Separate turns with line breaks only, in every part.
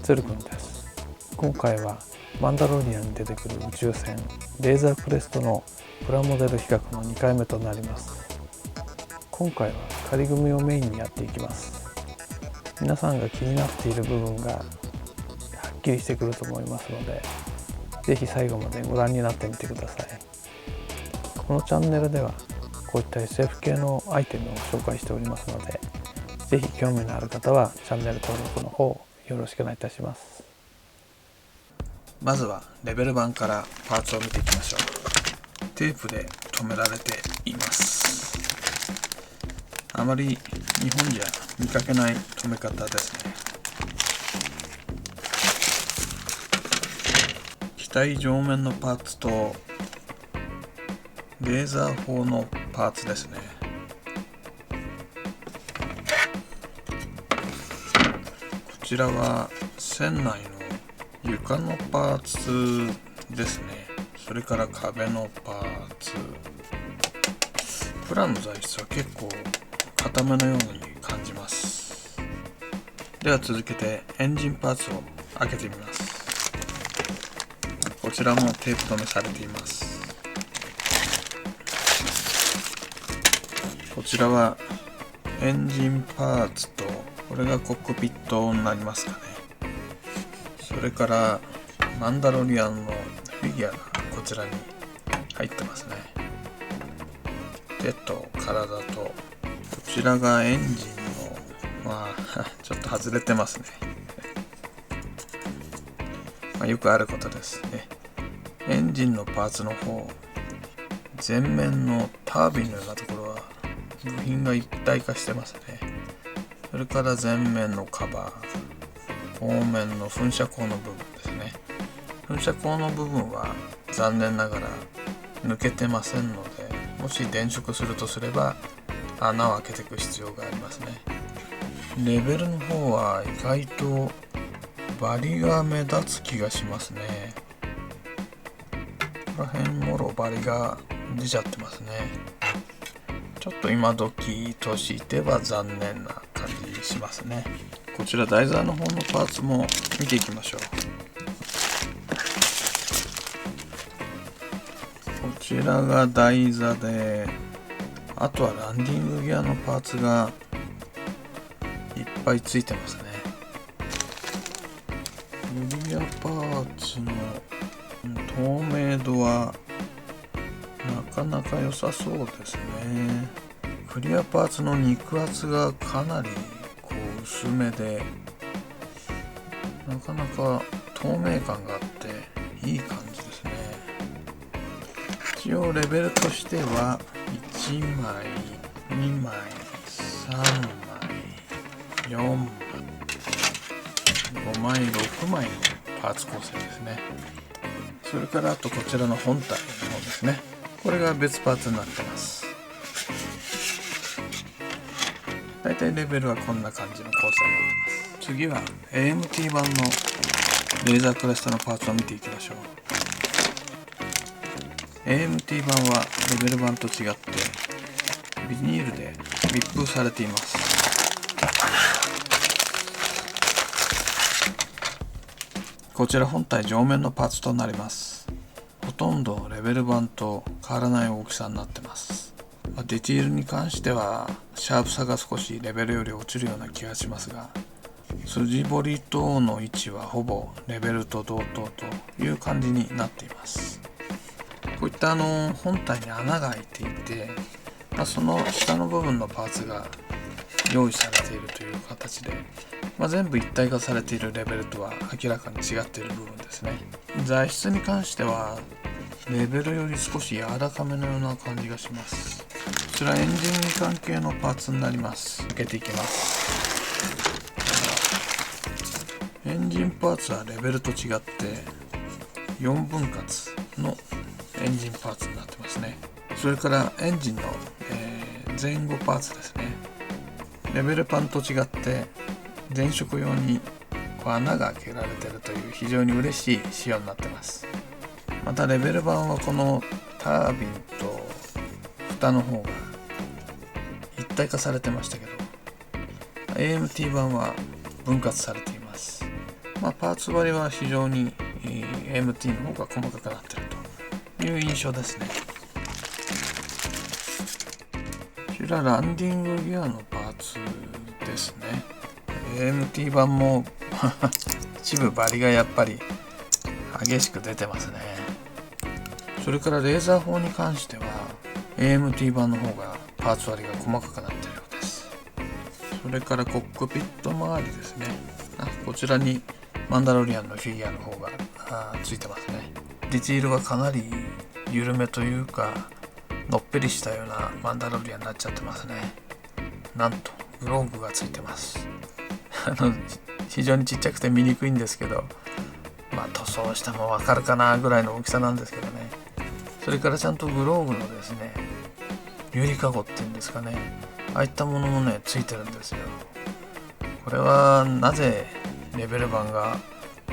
ツルくんです。今回はマンダロリアンに出てくる宇宙船レーザークレストのプラモデル比較の2回目となります。今回は仮組みをメインにやっていきます。皆さんが気になっている部分がはっきりしてくると思いますので、ぜひ最後までご覧になってみてください。このチャンネルではこういった SF 系のアイテムを紹介しておりますので、ぜひ興味のある方はチャンネル登録の方よろしくお願いいたします。まずはレベル版からパーツを見ていきましょう。テープで留められています。あまり日本じゃ見かけない留め方ですね。機体上面のパーツとレーザー砲のパーツですね。こちらは船内の床のパーツですね。それから壁のパーツ。プラの材質は結構固めのように感じます。では続けてエンジンパーツを開けてみます。こちらもテープ留めされています。こちらはエンジンパーツと、これがコックピットになりますかね。それからマンダロリアンのフィギュアがこちらに入ってますね。手と体と、こちらがエンジンのちょっと外れてますね。よくあることですね。エンジンのパーツの方、前面のタービンのようなところは部品が一体化してますね。それから前面のカバー、後面の噴射口の部分ですね。噴射口の部分は残念ながら抜けてませんので、もし電飾するとすれば穴を開けていく必要がありますね。レベルの方は意外とバリが目立つ気がしますね。ここら辺もろバリが出ちゃってますね。ちょっと今時としては残念な感じしますね。こちら台座の方のパーツも見ていきましょう。こちらが台座で、あとはランディングギアのパーツがいっぱいついてますね。クリアパーツの透明度はなかなか良さそうですね。クリアパーツの肉厚がかなり薄めで、なかなか透明感があっていい感じですね。一応レベルとしては1枚、2枚、3枚、4枚、5枚、6枚のパーツ構成ですね。それからあとこちらの本体の方ですね。これが別パーツになってます。だいたいレベルはこんな感じの構成になってます。次は AMT 版のレーザークレストのパーツを見ていきましょう。AMT 版はレベル版と違ってビニールで密封されています。こちら本体上面のパーツとなります。ほとんどレベル版と変わらない大きさになってます。ディティールに関してはシャープさが少しレベルより落ちるような気がしますが、筋彫り等の位置はほぼレベルと同等という感じになっています。こういった本体に穴が開いていて、その下の部分のパーツが用意されているという形で、全部一体化されているレベルとは明らかに違っている部分ですね。材質に関してはレベルより少し柔らかめのような感じがします。こちらエンジン関係のパーツになります。開けていきます。エンジンパーツはレベルと違って4分割のエンジンパーツになってますね。それからエンジンの、前後パーツですね。レベル版と違って電飾用に穴が開けられているという非常に嬉しい仕様になってます。またレベル版はこのタービンと蓋の方が一体化されてましたけど、 AMT 版は分割されています。パーツ割りは非常に AMT の方が細かくなっているという印象ですね。こちらランディングギアのパーツですね。AMT 版も一部バリがやっぱり激しく出てますね。それからレーザー砲に関しては AMT 版の方がパーツ割りが細かくなっているようです。それからコックピット周りですね。こちらにマンダロリアンのフィギュアの方がついてますね。ディティールはかなり緩めというかのっぺりしたようなマンダロリアンになっちゃってますね。なんとグローブがついてます非常にちっちゃくて見にくいんですけど、塗装してもわかるかなぐらいの大きさなんですけどね。それからちゃんとグローブのですね、ゆりかごっていうんですかね、ああいったものもねついてるんですよ。これはなぜレベル版が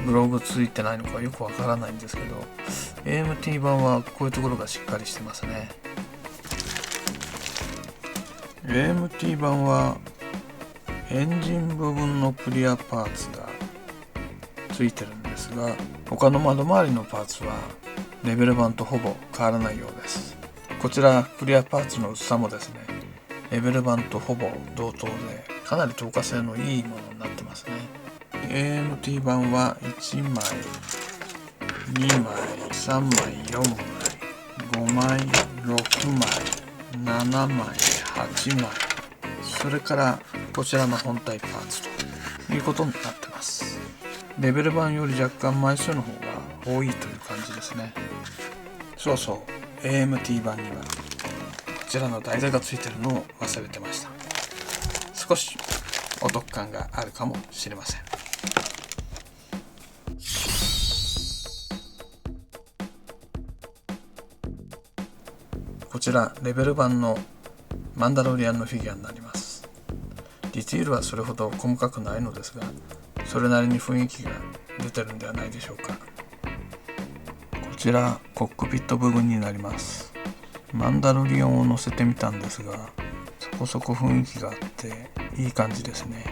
グローブついてないのかよくわからないんですけど、 AMT 版はこういうところがしっかりしてますね。 AMT 版はエンジン部分のクリアパーツがついてるんですが、他の窓周りのパーツはレベル版とほぼ変わらないようです。こちらクリアパーツの薄さもですね、レベル版とほぼ同等でかなり透過性のいいものになってますね。 AMT 版は1枚2枚3枚4枚5枚6枚7枚8枚、それからこちらの本体パーツということになってます。レベル版より若干枚数の方が多いという感じですね。そうそう、 AMT 版にはこちらの台座がついてるのを忘れてました。少しお得感があるかもしれません。こちらレベル版のマンダロリアンのフィギュアになります。ディティールはそれほど細かくないのですが、それなりに雰囲気が出てるんではないでしょうか。こちらコックピット部分になります。マンダロリアンを乗せてみたんですが、そこそこ雰囲気があっていい感じですね。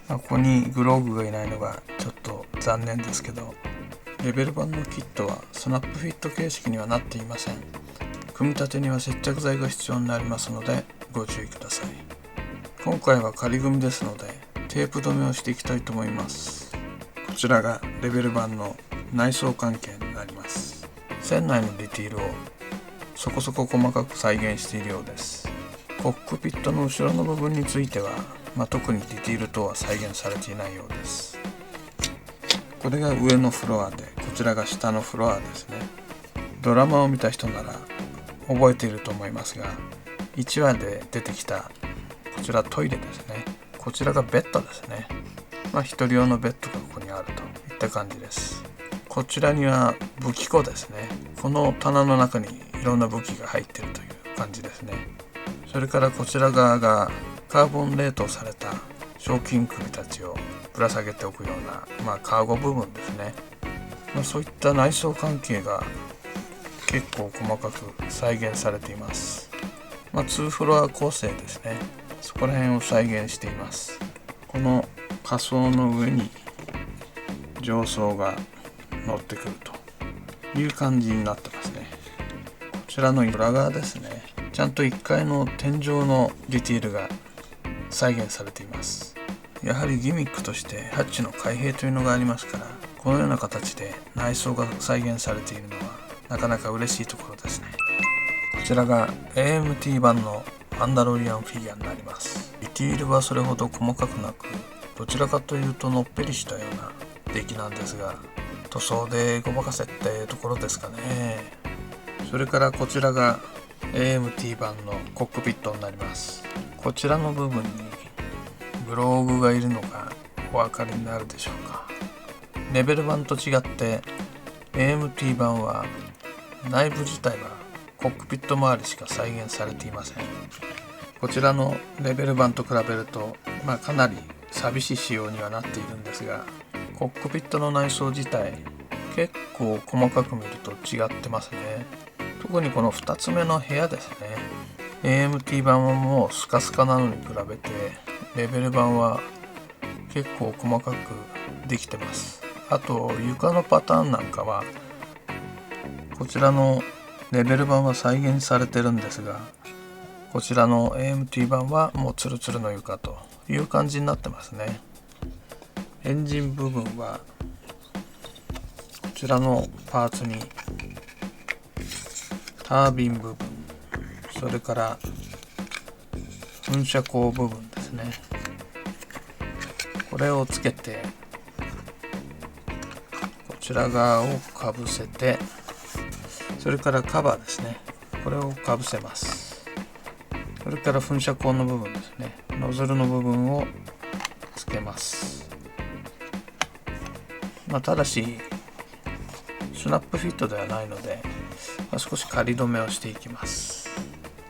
ここにグローブがいないのがちょっと残念ですけど、レベル版のキットはスナップフィット形式にはなっていません。組み立てには接着剤が必要になりますのでご注意ください。今回は仮組みですのでテープ止めをしていきたいと思います。こちらがレベル版の内装関係になります。船内のディティールをそこそこ細かく再現しているようです。コックピットの後ろの部分については、特にディティール等は再現されていないようです。これが上のフロアで、こちらが下のフロアですね。ドラマを見た人なら覚えていると思いますが、1話で出てきたこちらトイレですね。こちらがベッドですね。一人用のベッドがここにあるといった感じです。こちらには武器庫ですね。この棚の中にいろんな武器が入っているという感じですね。それからこちら側がカーボン冷凍された賞金首たちをぶら下げておくような、カーゴ部分ですね。そういった内装関係が結構細かく再現されています。2フロア構成ですね。そこら辺を再現しています。この仮装の上に上層が乗ってくるという感じになってますね。こちらの裏側ですね。ちゃんと1階の天井のディティールが再現されています。やはりギミックとしてハッチの開閉というのがありますから、このような形で内装が再現されているのはなかなか嬉しいところですね。こちらが AMT 版のマンダロリアンフィギュアになります。ディティールはそれほど細かくなく、どちらかというとのっぺりしたような出来なんですが、塗装でごまかせってところですかね。それからこちらが AMT 版のコックピットになります。こちらの部分にグローブがいるのがお分かりになるでしょうか。レベル版と違って AMT 版は内部自体はコックピット周りしか再現されていません。こちらのレベル版と比べると、かなり寂しい仕様にはなっているんですが、コックピットの内装自体結構細かく見ると違ってますね。特にこの2つ目の部屋ですね。 AMT 版はもうスカスカなのに比べてレベル版は結構細かくできてます。あと床のパターンなんかはこちらのレベル版は再現されてるんですが、こちらの AMT 版はもうツルツルの床という感じになってますね。エンジン部分はこちらのパーツにタービン部分、それから噴射口部分ですね、これをつけてこちら側をかぶせて、それからカバーですね、これをかぶせます。それから噴射口の部分ですね、ノズルの部分をつけます。ただしスナップフィットではないので、少し仮止めをしていきます。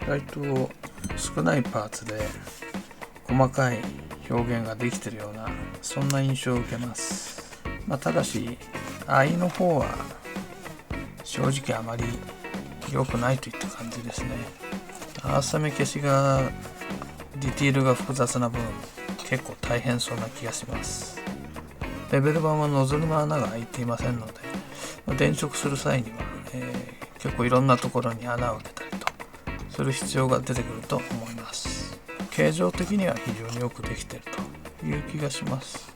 意外と少ないパーツで細かい表現ができているような、そんな印象を受けます。ただし藍の方は正直あまり良くないといった感じですね。合わせ目消しがディティールが複雑な分結構大変そうな気がします。レベル版はノズルの穴が開いていませんので、電飾する際には、結構いろんなところに穴を開けたりとする必要が出てくると思います。形状的には非常によくできているという気がします。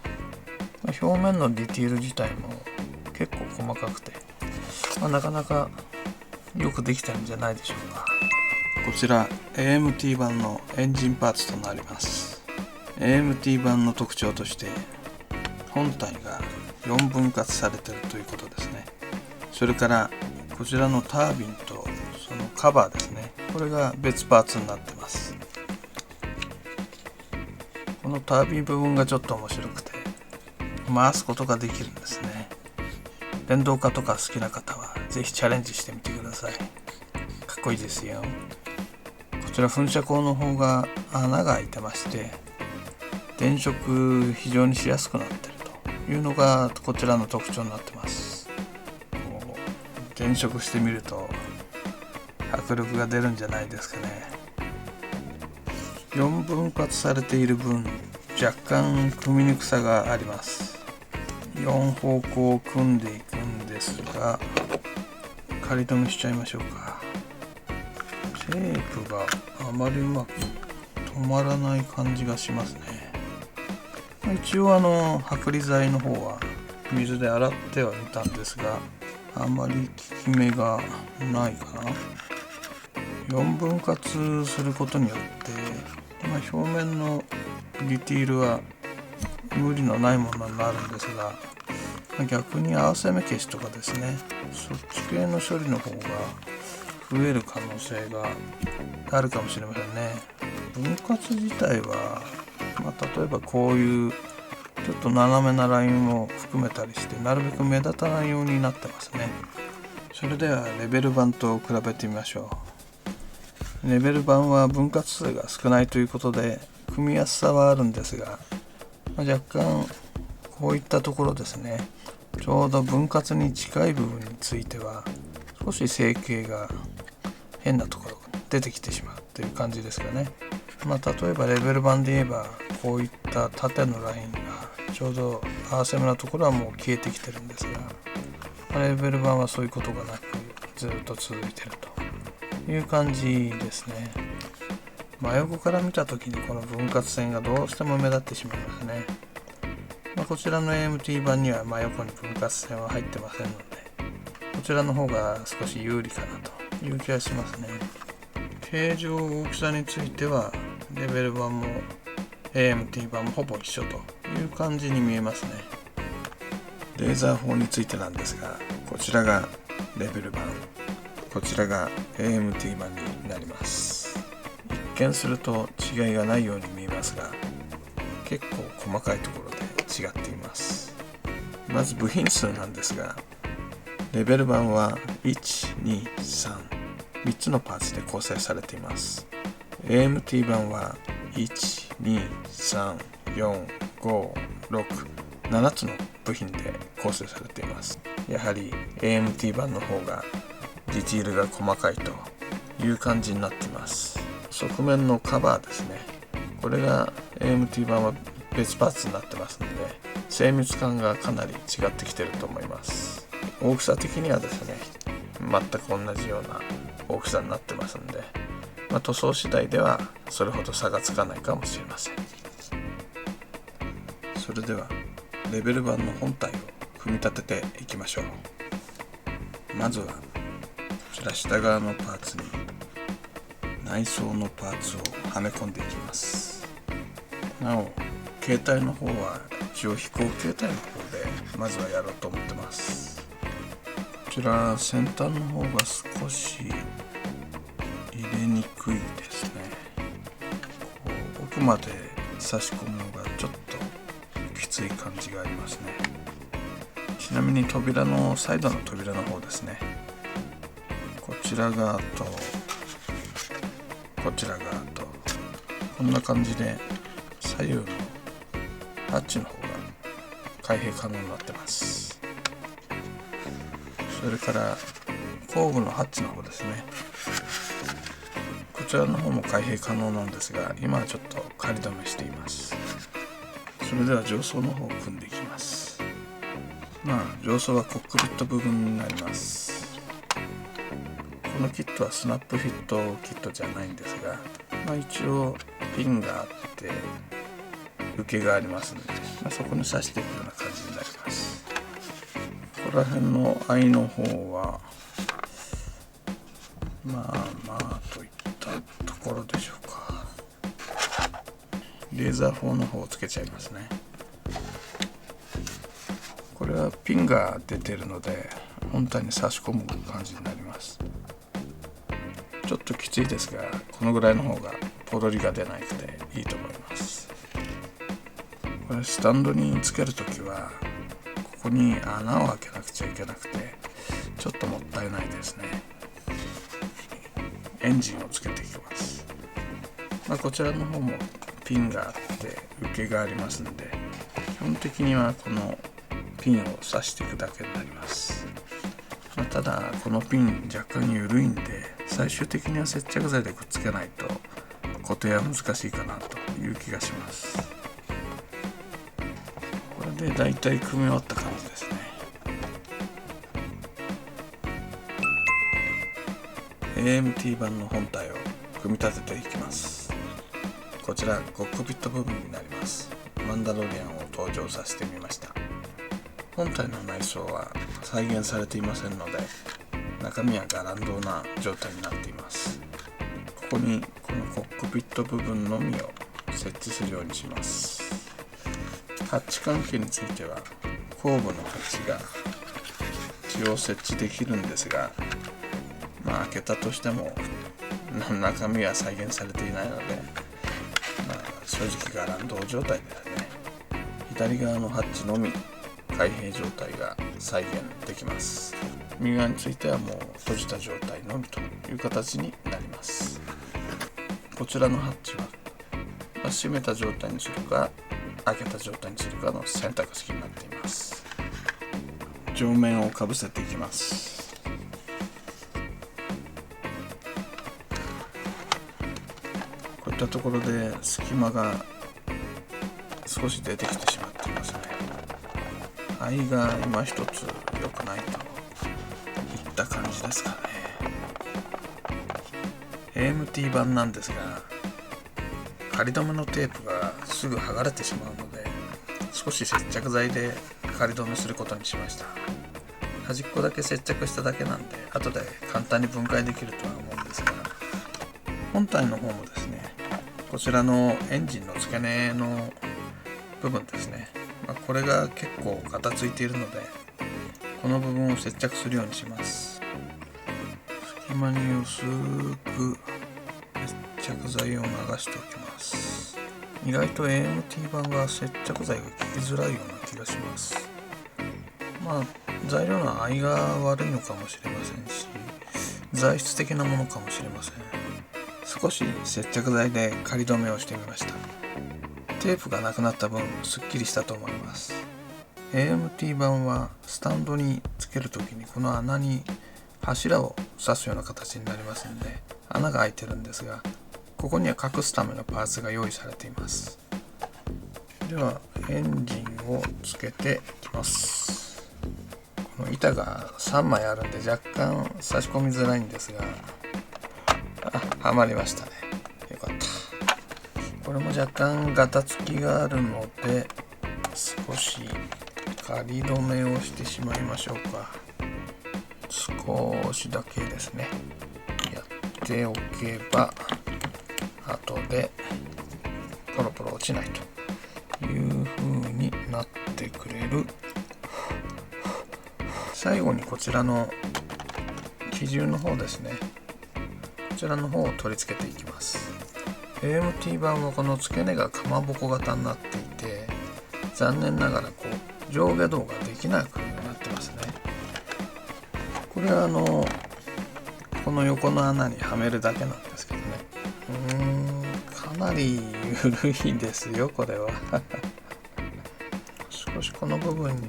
表面のディティール自体も結構細かくて、なかなかよくできてるんじゃないでしょうか。こちら AMT 版のエンジンパーツとなります。 AMT 版の特徴として本体が4分割されているということですね。それからこちらのタービンとそのカバーですね、これが別パーツになってます。このタービン部分がちょっと面白くて回すことができるんですね。電動化とか好きな方はぜひチャレンジしてみてください。かっこいいですよ。こちら噴射口の方が穴が開いてまして、電飾非常にしやすくなっているというのがこちらの特徴になってます。電飾してみると迫力が出るんじゃないですかね。4分割されている分若干組みにくさがあります。4方向を組んでいくんですが、仮止めしちゃいましょうか。テープがあまりうまく止まらない感じがしますね。一応剥離剤の方は水で洗ってはみたんですが、あまり効き目がないかな。4分割することによって、表面のディティールは無理のないものになるんですが、逆に合わせ目消しとかですね、そっち系の処理の方が増える可能性があるかもしれませんね。分割自体は、例えばこういうちょっと斜めなラインを含めたりして、なるべく目立たないようになってますね。それではレベル版と比べてみましょう。レベル版は分割数が少ないということで組みやすさはあるんですが、若干こういったところですね、ちょうど分割に近い部分については少し成形が変なところが出てきてしまうという感じですかね。例えばレベル版で言えばこういった縦のラインがちょうど合わせ目のところはもう消えてきてるんですが、レベル版はそういうことがなくずっと続いているという感じですね。真横から見た時にこの分割線がどうしても目立ってしまいますね。こちらの AMT 版には真横に分割線は入ってませんので、こちらの方が少し有利かなという気がしますね。形状大きさについてはレベル版も AMT 版もほぼ一緒という感じに見えますね。レーザー砲についてなんですが、こちらがレベル版、こちらが AMT 版になります。一見すると違いがないように見えますが、結構細かいところで違っています。まず部品数なんですが、レベル版は1、2、3、3つのパーツで構成されています。AMT 版は1、2、3、4、5、6、7つの部品で構成されています。やはり AMT 版の方がディティールが細かいという感じになっています。側面のカバーですね、これが AMT 版は別パーツになってますので、精密感がかなり違ってきてると思います。大きさ的にはですね、全く同じような大きさになってますんで、塗装次第ではそれほど差がつかないかもしれません。それではレベル版の本体を組み立てていきましょう。まずはこちら下側のパーツに内装のパーツをはめ込んでいきます。なお携帯の方は一応飛行形態の方でまずはやろうと思ってます。こちら先端の方が少し入れにくいですね。奥まで差し込むのがちょっときつい感じがありますね。ちなみに扉のサイドの扉の方ですね、こちら側とこちら側とこんな感じで左右のハッチの方が開閉可能になってます。それから後部のハッチの方ですね、こちらの方も開閉可能なんですが、今はちょっと仮止めしています。それでは上層の方を組んでいきます。上層はコックピット部分になります。このキットはスナップフィットキットじゃないんですが、一応ピンがあって受けがありますので、そこに刺していくような感じになります。ここら辺の合の方はといったところでしょうか。レーザー砲の方をつけちゃいますね。これはピンが出てるので本体に差し込む感じになります。ちょっときついですが、このぐらいの方がポロリが出ないのでいいと思います。これスタンドにつけるときはここに穴を開けなくちゃいけなくてちょっともったいないですね。エンジンをつけていきます。こちらの方もピンがあって受けがありますので、基本的にはこのピンを刺していくだけになります。ただこのピン若干緩いんで、最終的には接着剤でくっつけないと固定は難しいかなという気がします。これでだいたい組み終わった感じですね。AMT 版の本体を組み立てていきます。こちらコックピット部分になります。マンダロリアンを登場させてみました。本体の内装は再現されていませんので、中身はガランドな状態になっています。ここにこのコックピット部分のみを設置するようにします。ハッチ関係については後部のハッチが一応設置できるんですが、開けたとしても中身は再現されていないので、正直ガランド状態ですね。左側のハッチのみ開閉状態が再現できます。右側についてはもう閉じた状態のみという形になります。こちらのハッチは閉めた状態にするか開けた状態にするかの選択式になっています。上面をかぶせていきます。こういったところで隙間が少し出てきてしまっていますね。合いが今一つ良くないといった感じですかね。AMT 版なんですが、仮止めのテープがすぐ剥がれてしまうので、少し接着剤で仮止めすることにしました。端っこだけ接着しただけなんで、後で簡単に分解できるとは思うんですが、本体の方もですね、こちらのエンジンの付け根の部分ですね、これが結構ガタついているので、この部分を接着するようにします。隙間に薄く接着剤を流しておきます。意外と AMT 版は接着剤が効きづらいような気がします。材料の合いが悪いのかもしれませんし、材質的なものかもしれません。少し接着剤で仮止めをしてみました。テープがなくなった分すっきりしたと思います。 AMT 版はスタンドにつけるときにこの穴に柱を刺すような形になりますので、穴が開いてるんですが、ここには隠すためのパーツが用意されています。ではエンジンをつけていきます。この板が3枚あるんで若干差し込みづらいんですが、はまりましたね。よかった。これも若干ガタつきがあるので少し仮止めをしてしまいましょうか。少しだけですね。やっておけば後でポロポロ落ちないという風になってくれる。最後にこちらの機銃の方ですね、こちらの方を取り付けていきます。 AMT 版はこの付け根がかまぼこ型になっていて、残念ながら上下動ができなくなってますね。これはこの横の穴にはめるだけなんですけどね、かなり緩いですよこれは少しこの部分に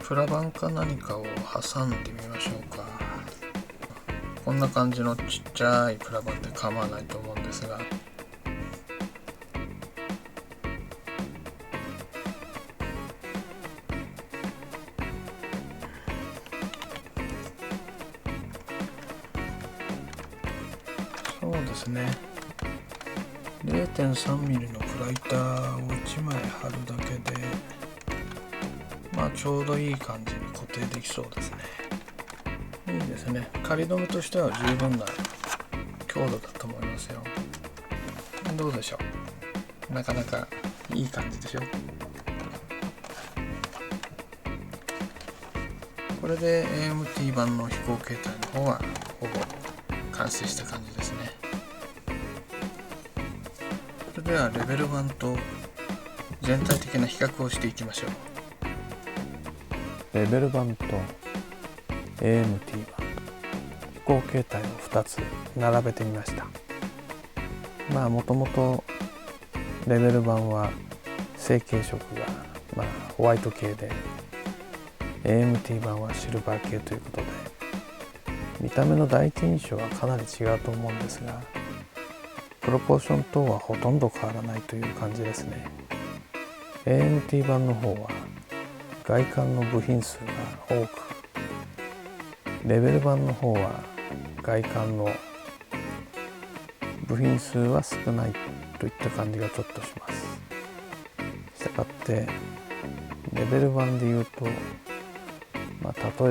プラ板か何かを挟んでみましょうか。こんな感じのちっちゃいプラ板で構わないと思うんですが、そうですね、 0.3 ミリのプライターを1枚貼るだけでちょうどいい感じに固定できそうですね。いいですね。仮止めとしては十分な強度だと思いますよ。どうでしょう。なかなかいい感じでしょ。これで AMT 版の飛行形態の方はほぼ完成した感じですね。それではレベル1と全体的な比較をしていきましょう。レベル版と AMT 版、飛行形態を2つ並べてみました。もともとレベル版は成型色がホワイト系で、 AMT 版はシルバー系ということで、見た目の第一印象はかなり違うと思うんですが、プロポーション等はほとんど変わらないという感じですね。 AMT 版の方は外観の部品数が多く、レベル版の方は外観の部品数は少ないといった感じがちょっとします。したがってレベル版でいうと、例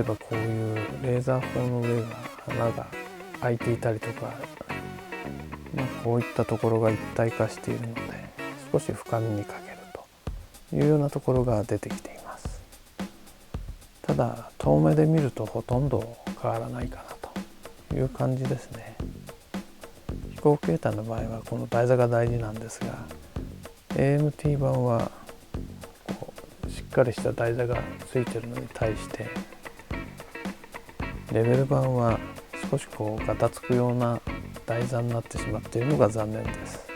えばこういうレーザー砲の上が穴が開いていたりとか、こういったところが一体化しているので少し深みに欠けるというようなところが出てきています。ただ遠目で見るとほとんど変わらないかなという感じですね。飛行形態の場合はこの台座が大事なんですが、 AMT 版はしっかりした台座がついているのに対して、レベル版は少しガタつくような台座になってしまっているのが残念です。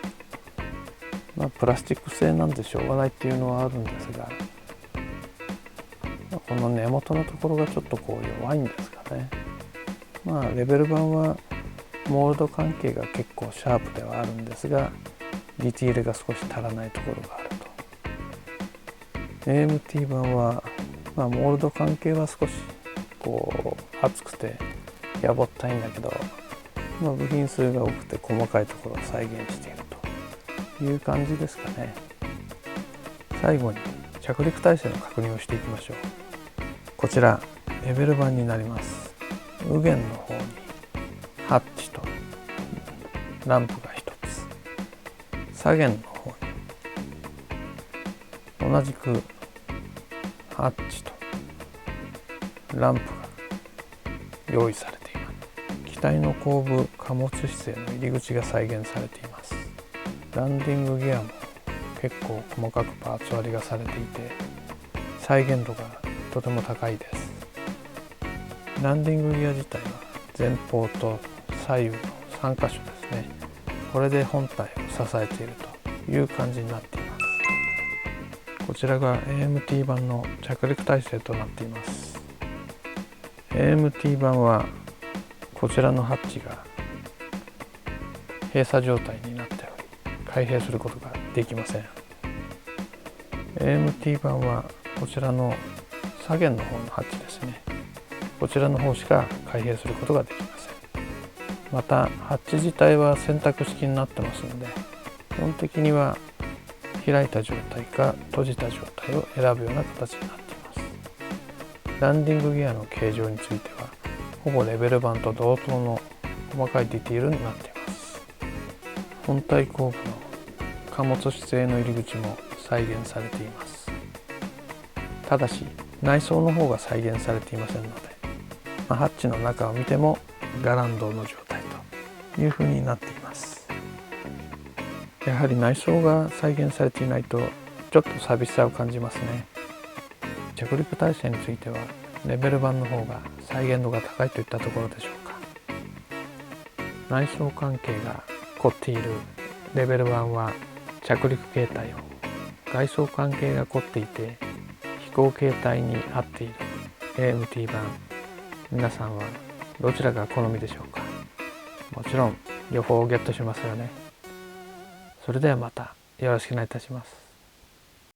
プラスチック製なんでしょうがないっていうのはあるんですが、この根元のところがちょっと弱いんですかね。レベル版はモールド関係が結構シャープではあるんですが、ディティールが少し足らないところがあると。 AMT 版は、モールド関係は少し厚くてやぼったいんだけど、部品数が多くて細かいところを再現しているという感じですかね。最後に着陸体制の確認をしていきましょう。こちらレベル版になります。右舷の方にハッチとランプが1つ、左舷の方に同じくハッチとランプが用意されています。機体の後部貨物室への入り口が再現されています。ランディングギアも結構細かくパーツ割りがされていて、再現度がとても高いです。ランディングギア自体は前方と左右の3箇所ですね。これで本体を支えているという感じになっています。こちらが AMT 版の着陸体制となっています。 AMT 版はこちらのハッチが閉鎖状態になっており、開閉することができません。AMT 版はこちらの左舷の方のハッチですね。こちらの方しか開閉することができません。またハッチ自体は選択式になってますので、基本的には開いた状態か閉じた状態を選ぶような形になっています。ランディングギアの形状についてはほぼレベル版と同等の細かいディティールになっています。本体後部の貨物室への入り口も再現されています。ただし内装の方が再現されていませんので、ハッチの中を見てもガランドの状態という風になっています。やはり内装が再現されていないとちょっと寂しさを感じますね。着陸体制についてはレベル版の方が再現度が高いといったところでしょうか。内装関係が凝っているレベル版は着陸形態を、外装関係が凝っていて飛行形態に合っている AMT 版、皆さんはどちらが好みでしょうか。もちろん両方をゲットしますよね。それではまたよろしくお願いいたします。